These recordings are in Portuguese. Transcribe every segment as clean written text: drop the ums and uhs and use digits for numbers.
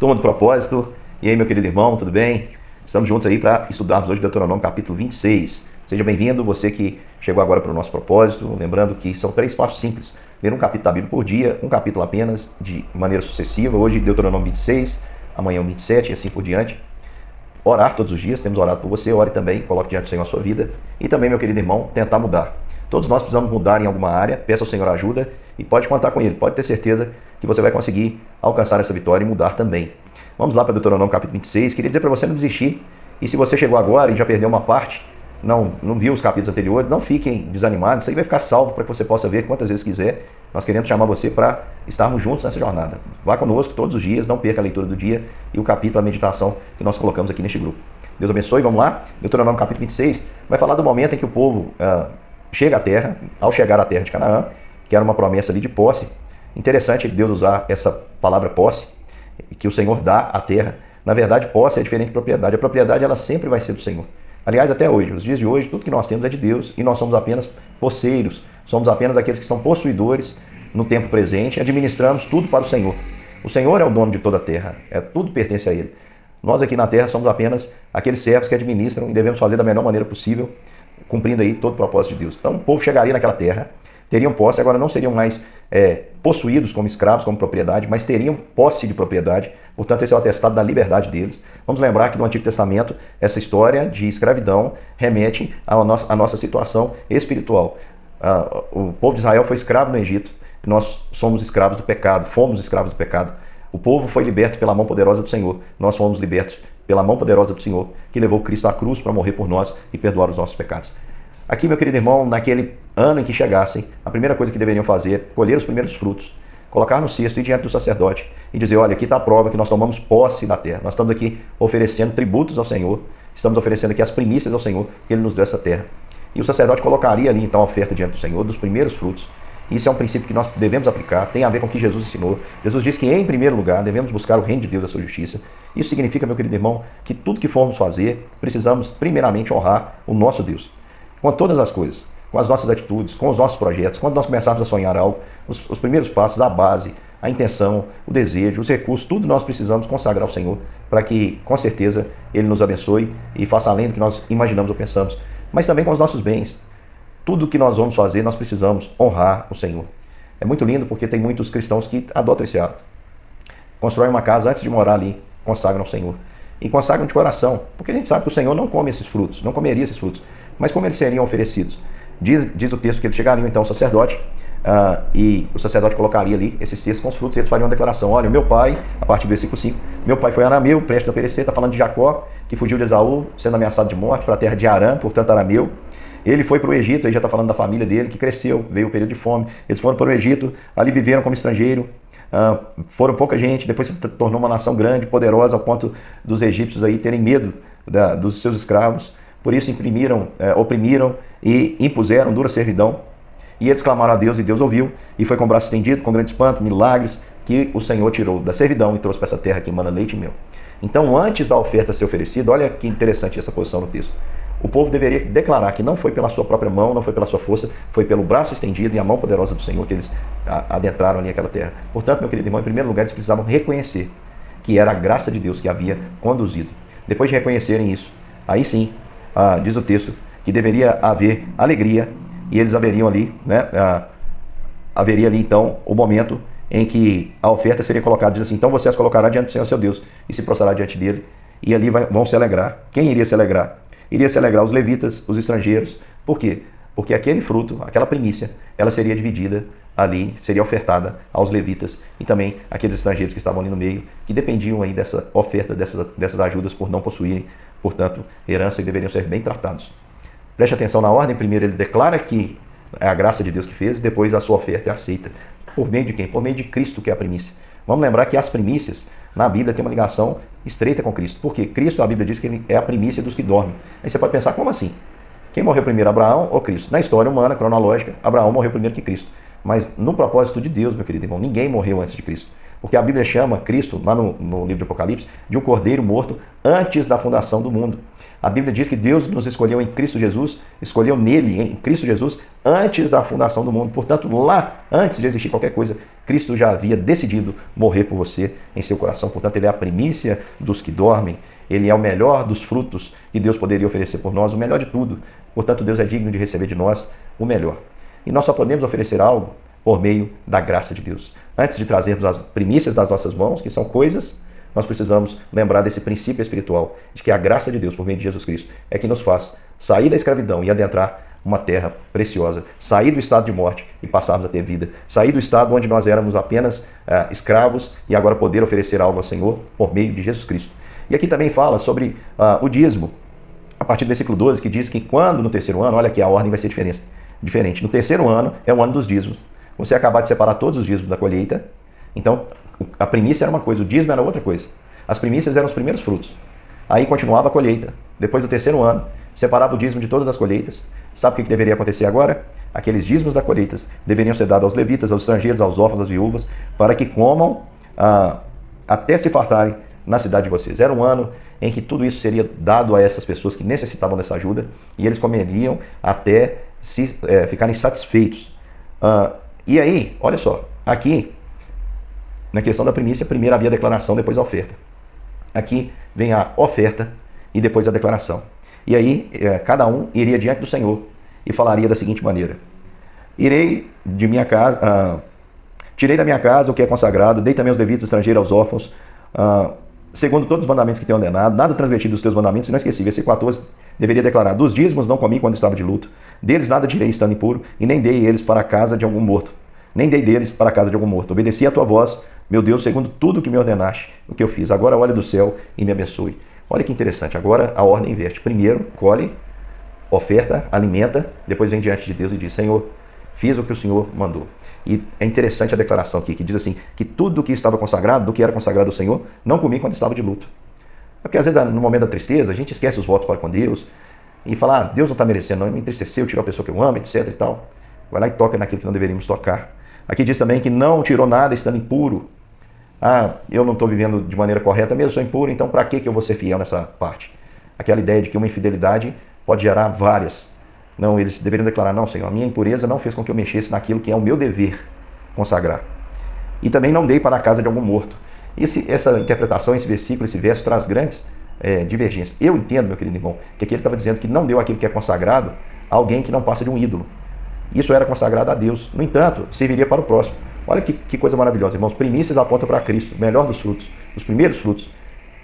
Turma do Propósito, e aí meu querido irmão, tudo bem? Estamos juntos aí para estudarmos hoje Deuteronômio capítulo 26. Seja bem-vindo, você que chegou agora para o nosso propósito, lembrando que são 3 passos simples. Ler um capítulo da Bíblia por dia, um capítulo apenas, de maneira sucessiva. Hoje Deuteronômio 26, amanhã o 27 e assim por diante. Orar todos os dias, temos orado por você, ore também, coloque diante do Senhor a sua vida. E também, meu querido irmão, tentar mudar. Todos nós precisamos mudar em alguma área, peça ao Senhor ajuda e pode contar com Ele, pode ter certeza que você vai conseguir alcançar essa vitória e mudar também. Vamos lá para Deuteronômio capítulo 26, queria dizer para você não desistir, e se você chegou agora e já perdeu uma parte, não viu os capítulos anteriores, não fiquem desanimados, isso aí vai ficar salvo para que você possa ver quantas vezes quiser. Nós queremos chamar você para estarmos juntos nessa jornada. Vá conosco todos os dias, não perca a leitura do dia e o capítulo, a meditação que nós colocamos aqui neste grupo. Deus abençoe, vamos lá. Deuteronômio capítulo 26 vai falar do momento em que o povo chega à terra, ao chegar à terra de Canaã, que era uma promessa ali de posse. Interessante Deus usar essa palavra posse, que o Senhor dá à terra. Na verdade, posse é diferente de propriedade. A propriedade ela sempre vai ser do Senhor. Aliás, até hoje, nos dias de hoje, tudo que nós temos é de Deus e nós somos apenas posseiros, somos apenas aqueles que são possuidores no tempo presente, administramos tudo para o Senhor. O Senhor é o dono de toda a terra, tudo pertence a Ele. Nós aqui na terra somos apenas aqueles servos que administram e devemos fazer da melhor maneira possível, cumprindo aí todo o propósito de Deus. Então o povo chegaria naquela terra, teriam posse, agora não seriam mais possuídos como escravos, como propriedade, mas teriam posse de propriedade, portanto esse é o atestado da liberdade deles. Vamos lembrar que no Antigo Testamento essa história de escravidão remete à nossa situação espiritual. O povo de Israel foi escravo no Egito, nós somos escravos do pecado, fomos escravos do pecado. O povo foi liberto pela mão poderosa do Senhor, nós fomos libertos pela mão poderosa do Senhor, que levou Cristo à cruz para morrer por nós e perdoar os nossos pecados. Aqui, meu querido irmão, naquele ano em que chegassem, a primeira coisa que deveriam fazer é colher os primeiros frutos, colocar no cesto e diante do sacerdote e dizer, olha, aqui está a prova que nós tomamos posse da terra, nós estamos aqui oferecendo tributos ao Senhor, estamos oferecendo aqui as primícias ao Senhor, que Ele nos deu essa terra. E o sacerdote colocaria ali então a oferta diante do Senhor, dos primeiros frutos. Isso é um princípio que nós devemos aplicar, tem a ver com o que Jesus ensinou. Jesus disse que em primeiro lugar devemos buscar o reino de Deus e a sua justiça. Isso significa, meu querido irmão, que tudo que formos fazer, precisamos primeiramente honrar o nosso Deus. Com todas as coisas, com as nossas atitudes, com os nossos projetos, quando nós começarmos a sonhar algo, os primeiros passos, a base, a intenção, o desejo, os recursos, tudo nós precisamos consagrar ao Senhor para que, com certeza, Ele nos abençoe e faça além do que nós imaginamos ou pensamos. Mas também com os nossos bens. Tudo que nós vamos fazer, nós precisamos honrar o Senhor. É muito lindo porque tem muitos cristãos que adotam esse hábito. Constroem uma casa antes de morar ali, consagram ao Senhor. E consagram de coração, porque a gente sabe que o Senhor não come esses frutos, não comeria esses frutos. Mas como eles seriam oferecidos? Diz o texto que eles chegariam então ao sacerdote, e o sacerdote colocaria ali esse cesto com os frutos e eles fariam uma declaração. Olha, meu pai, a partir do versículo 5, meu pai foi arameu, prestes a perecer, está falando de Jacó, que fugiu de Esaú, sendo ameaçado de morte para a terra de Arã, portanto arameu. Ele foi para o Egito, aí já está falando da família dele, que cresceu, veio o período de fome. Eles foram para o Egito, ali viveram como estrangeiro, foram pouca gente, depois se tornou uma nação grande, poderosa, ao ponto dos egípcios aí terem medo dos seus escravos. Por isso oprimiram e impuseram dura servidão. E eles clamaram a Deus e Deus ouviu, e foi com o braço estendido, com grande espanto, milagres, que o Senhor tirou da servidão e trouxe para essa terra que emana leite e mel. Então, antes da oferta ser oferecida, olha que interessante essa posição no texto. O povo deveria declarar que não foi pela sua própria mão, não foi pela sua força, foi pelo braço estendido e a mão poderosa do Senhor que eles adentraram ali aquela terra. Portanto, meu querido irmão, em primeiro lugar, eles precisavam reconhecer que era a graça de Deus que havia conduzido. Depois de reconhecerem isso, aí sim, diz o texto, que deveria haver alegria e eles haveriam ali, haveria ali então o momento em que a oferta seria colocada, diz assim, então você as colocará diante do Senhor seu Deus e se prostrará diante dele e ali vão se alegrar. Quem iria se alegrar? Iria se alegrar os levitas, os estrangeiros. Por quê? Porque aquele fruto, aquela primícia, ela seria dividida ali, seria ofertada aos levitas e também aqueles estrangeiros que estavam ali no meio, que dependiam aí dessa oferta, dessas ajudas por não possuírem, portanto, herança e deveriam ser bem tratados. Preste atenção na ordem, primeiro ele declara que é a graça de Deus que fez, e depois a sua oferta é aceita. Por meio de quem? Por meio de Cristo, que é a primícia. Vamos lembrar que as primícias, na Bíblia, tem uma ligação estreita com Cristo. Porque Cristo, a Bíblia diz que ele é a primícia dos que dormem. Aí você pode pensar, como assim? Quem morreu primeiro, Abraão ou Cristo? Na história humana, cronológica, Abraão morreu primeiro que Cristo. Mas no propósito de Deus, meu querido irmão, ninguém morreu antes de Cristo. Porque a Bíblia chama Cristo, lá no livro de Apocalipse, de um cordeiro morto antes da fundação do mundo. A Bíblia diz que Deus nos escolheu em Cristo Jesus, escolheu nele, em Cristo Jesus, antes da fundação do mundo. Portanto, lá, antes de existir qualquer coisa, Cristo já havia decidido morrer por você em seu coração. Portanto, ele é a primícia dos que dormem, ele é o melhor dos frutos que Deus poderia oferecer por nós, o melhor de tudo. Portanto, Deus é digno de receber de nós o melhor. E nós só podemos oferecer algo por meio da graça de Deus. Antes de trazermos as primícias das nossas mãos, que são coisas, nós precisamos lembrar desse princípio espiritual, de que a graça de Deus, por meio de Jesus Cristo, é que nos faz sair da escravidão e adentrar uma terra preciosa, sair do estado de morte e passarmos a ter vida, sair do estado onde nós éramos apenas escravos e agora poder oferecer algo ao Senhor por meio de Jesus Cristo. E aqui também fala sobre o dízimo, a partir do versículo 12, que diz que quando no terceiro ano, olha aqui, a ordem vai ser diferente. No terceiro ano é o ano dos dízimos. Você acabar de separar todos os dízimos da colheita. Então, a primícia era uma coisa, o dízimo era outra coisa. As primícias eram os primeiros frutos. Aí continuava a colheita. Depois do terceiro ano, separava o dízimo de todas as colheitas. Sabe o que deveria acontecer agora? Aqueles dízimos da colheita deveriam ser dados aos levitas, aos estrangeiros, aos órfãos, às viúvas, para que comam até se fartarem na cidade de vocês. Era um ano em que tudo isso seria dado a essas pessoas que necessitavam dessa ajuda e eles comeriam até ficarem satisfeitos. E aí, olha só, aqui, na questão da primícia, primeiro havia a declaração, depois a oferta. Aqui vem a oferta e depois a declaração. E aí, cada um iria diante do Senhor e falaria da seguinte maneira: tirei da minha casa o que é consagrado, dei também aos levitas, estrangeiros, aos órfãos, segundo todos os mandamentos que tenho ordenado, nada transgredido dos teus mandamentos, e não esqueci. Versículo 14, deveria declarar: dos dízimos não comi quando estava de luto, deles nada tirei estando impuro, e nem dei eles para a casa de algum morto. Obedeci a tua voz, meu Deus, segundo tudo que me ordenaste, o que eu fiz. Agora olha do céu e me abençoe. Olha que interessante, agora a ordem inverte. Primeiro, colhe, oferta, alimenta, depois vem diante de Deus e diz: Senhor, fiz o que o Senhor mandou. E é interessante a declaração aqui, que diz assim, que tudo que estava consagrado, do que era consagrado ao Senhor, não comi quando estava de luto. Porque às vezes, no momento da tristeza, a gente esquece os votos para com Deus e fala: Deus não está merecendo, não, me entristeceu, tirou a pessoa que eu amo, etc e tal. Vai lá e toca naquilo que não deveríamos tocar. Aqui diz também que não tirou nada estando impuro. Eu não estou vivendo de maneira correta mesmo, sou impuro, então para que eu vou ser fiel nessa parte? Aquela ideia de que uma infidelidade pode gerar várias. Não, eles deveriam declarar: não, Senhor, a minha impureza não fez com que eu mexesse naquilo que é o meu dever consagrar. E também não dei para a casa de algum morto. Essa interpretação, esse versículo, esse verso traz grandes divergências. Eu entendo, meu querido irmão, que aqui ele estava dizendo que não deu aquilo que é consagrado a alguém que não passa de um ídolo. Isso era consagrado a Deus. No entanto, serviria para o próximo. Olha que coisa maravilhosa, irmãos. Primícias apontam para Cristo, o melhor dos frutos, os primeiros frutos.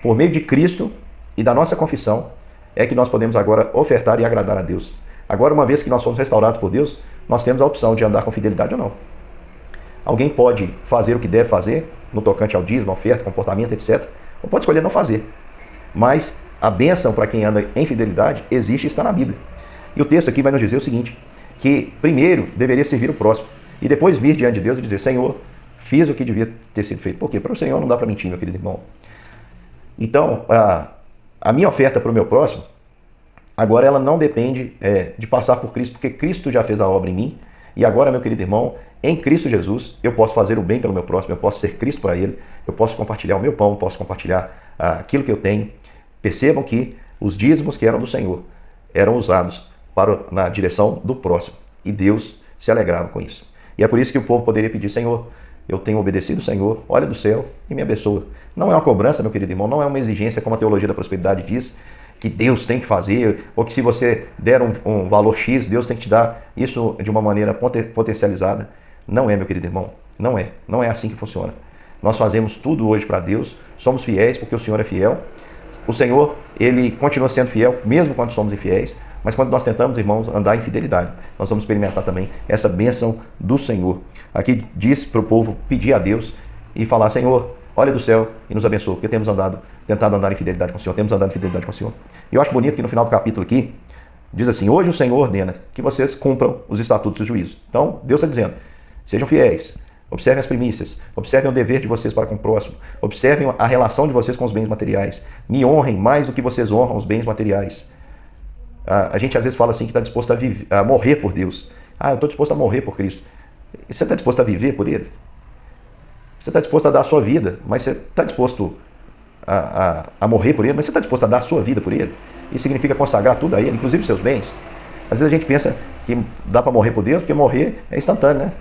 Por meio de Cristo e da nossa confissão, é que nós podemos agora ofertar e agradar a Deus. Agora, uma vez que nós fomos restaurados por Deus, nós temos a opção de andar com fidelidade ou não. Alguém pode fazer o que deve fazer, no tocante ao dízimo, oferta, comportamento, etc. Ou pode escolher não fazer. Mas a bênção para quem anda em fidelidade existe e está na Bíblia. E o texto aqui vai nos dizer o seguinte: que primeiro deveria servir o próximo e depois vir diante de Deus e dizer: Senhor, fiz o que devia ter sido feito. Por quê? Para o Senhor não dá para mentir, meu querido irmão. Então, a minha oferta para o meu próximo, agora ela não depende de passar por Cristo, porque Cristo já fez a obra em mim. E agora, meu querido irmão, em Cristo Jesus, eu posso fazer o bem pelo meu próximo, eu posso ser Cristo para ele, eu posso compartilhar o meu pão, posso compartilhar aquilo que eu tenho. Percebam que os dízimos que eram do Senhor eram usados na direção do próximo. E Deus se alegrava com isso. E é por isso que o povo poderia pedir: Senhor, eu tenho obedecido o Senhor, olha do céu e me abençoa. Não é uma cobrança, meu querido irmão, não é uma exigência como a teologia da prosperidade diz, que Deus tem que fazer, ou que se você der um valor X, Deus tem que te dar isso de uma maneira potencializada. Não é, meu querido irmão, não é. Não é assim que funciona. Nós fazemos tudo hoje para Deus, somos fiéis porque o Senhor é fiel. O Senhor, ele continua sendo fiel, mesmo quando somos infiéis, mas quando nós tentamos, irmãos, andar em fidelidade, nós vamos experimentar também essa bênção do Senhor. Aqui diz para o povo pedir a Deus e falar: Senhor, olha do céu e nos abençoa, porque temos tentado andar em fidelidade com o Senhor, temos andado em fidelidade com o Senhor. E eu acho bonito que no final do capítulo aqui, diz assim: hoje o Senhor ordena que vocês cumpram os estatutos e juízos. Então, Deus está dizendo: sejam fiéis, observem as primícias, observem o dever de vocês para com o próximo, observem a relação de vocês com os bens materiais, me honrem mais do que vocês honram os bens materiais. A gente às vezes fala assim que está disposto a morrer por Deus. Eu estou disposto a morrer por Cristo. E você está disposto a viver por Ele? Você está disposto a dar a sua vida, mas você está disposto a morrer por ele, mas você está disposto a dar a sua vida por ele? Isso significa consagrar tudo a ele, inclusive os seus bens. Às vezes a gente pensa que dá para morrer por Deus, porque morrer é instantâneo, né?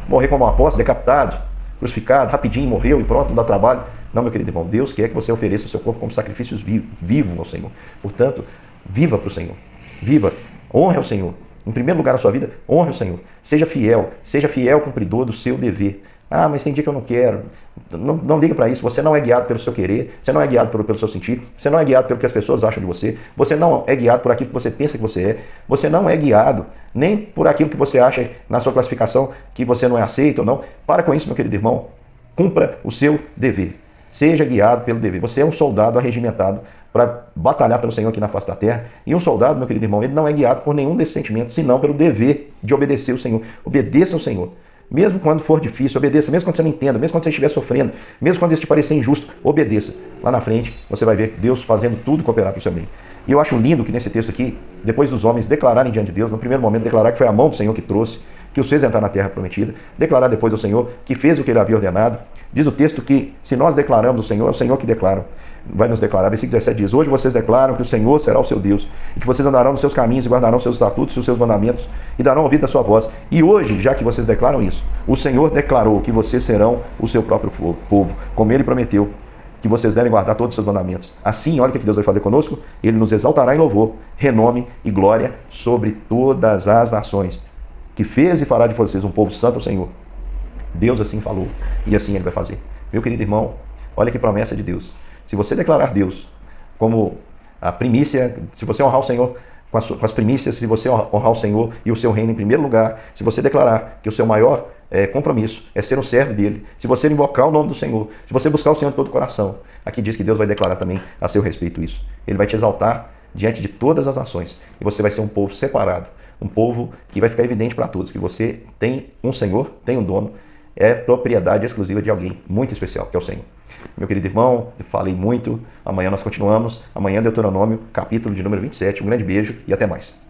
Morrer como um apóstolo, decapitado, crucificado, rapidinho, morreu e pronto, não dá trabalho. Não, meu querido irmão, Deus quer que você ofereça o seu corpo como sacrifícios vivos ao Senhor. Portanto, viva para o Senhor. Viva, honre ao Senhor. Em primeiro lugar na sua vida, honre o Senhor. Seja fiel cumpridor do seu dever. Ah, mas tem dia que eu não quero. Não liga para isso. Você não é guiado pelo seu querer, você não é guiado pelo seu sentir, você não é guiado pelo que as pessoas acham de você, você não é guiado por aquilo que você pensa que você é, você não é guiado nem por aquilo que você acha na sua classificação que você não é aceito ou não. Para com isso, meu querido irmão. Cumpra o seu dever. Seja guiado pelo dever. Você é um soldado arregimentado para batalhar pelo Senhor aqui na face da terra. E um soldado, meu querido irmão, ele não é guiado por nenhum desses sentimentos, senão pelo dever de obedecer ao Senhor. Obedeça ao Senhor. Mesmo quando for difícil, obedeça. Mesmo quando você não entenda, mesmo quando você estiver sofrendo, mesmo quando isso te parecer injusto, obedeça. Lá na frente, você vai ver Deus fazendo tudo cooperar para o seu bem. E eu acho lindo que nesse texto aqui, depois dos homens declararem diante de Deus, no primeiro momento declarar que foi a mão do Senhor que trouxe, que os fez entrar na terra prometida, declarar depois ao Senhor que fez o que ele havia ordenado. Diz o texto que se nós declaramos o Senhor, é o Senhor que declara, vai nos declarar. Versículo 17 diz: hoje vocês declaram que o Senhor será o seu Deus, e que vocês andarão nos seus caminhos e guardarão seus estatutos e os seus mandamentos, e darão ouvido à sua voz. E hoje, já que vocês declaram isso, o Senhor declarou que vocês serão o seu próprio povo, como ele prometeu, que vocês devem guardar todos os seus mandamentos. Assim, olha o que Deus vai fazer conosco: ele nos exaltará em louvor, renome e glória sobre todas as nações, que fez e fará de vocês um povo santo ao Senhor. Deus assim falou, e assim ele vai fazer. Meu querido irmão, olha que promessa de Deus. Se você declarar Deus como a primícia, se você honrar o Senhor com as primícias, se você honrar o Senhor e o seu reino em primeiro lugar, se você declarar que o seu maior compromisso é ser um servo dele, se você invocar o nome do Senhor, se você buscar o Senhor de todo o coração, aqui diz que Deus vai declarar também a seu respeito isso. Ele vai te exaltar diante de todas as nações, e você vai ser um povo separado, um povo que vai ficar evidente para todos, que você tem um Senhor, tem um dono, é propriedade exclusiva de alguém muito especial, que é o Senhor. Meu querido irmão, falei muito, amanhã nós continuamos, amanhã Deuteronômio, capítulo de número 27, um grande beijo e até mais.